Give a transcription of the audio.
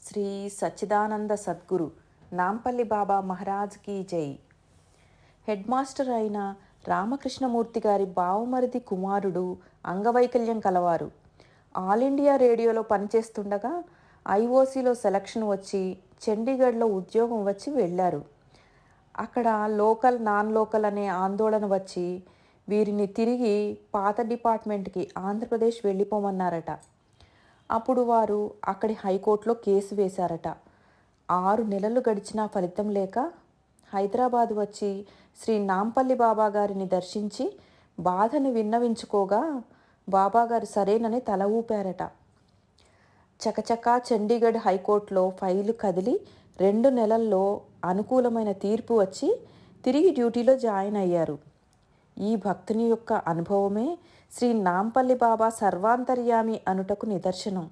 శ్రీ సచ్చిదానంద సద్గురు నాంపల్లి బాబా Maharaj key జై. Head master అయిన రామకృష్ణమూర్తి గారి బావమరిది కుమారుడు అంగవైకల్యం కలవారు. ఆల్ ఇండియా రేడియోలో పనిచేస్తుండగా ఐఓసీలో సెలక్షన్ వచ్చి చండీగఢ్లో ఉద్యోగం వచ్చి వెళ్ళారు. అక్కడ లోకల్ నాన్ లోకల్ అనే ఆందోళన వచ్చి వీరిని తిరిగి పాత డిపార్ట్మెంట్కి ఆంధ్రప్రదేశ్ వెళ్ళిపోమన్నారట. అప్పుడు వారు అక్కడి హైకోర్టులో కేసు వేశారట. 6 నెలలు గడిచినా ఫలితం లేక హైదరాబాద్ వచ్చి శ్రీ నాంపల్లి బాబా గారిని దర్శించి బాధను విన్నవించుకోగా బాబాగారు సరేనని తల ఊపారట. చకచకా చండీగఢ్ హైకోర్టులో ఫైలు కదిలి 2 నెలల్లో అనుకూలమైన తీర్పు వచ్చి తిరిగి డ్యూటీలో జాయిన్ అయ్యారు. ఈ భక్తుని యొక్క అనుభవమే శ్రీ నాంపల్లి బాబా సర్వాంతర్యామి అనుటకు నిదర్శనం.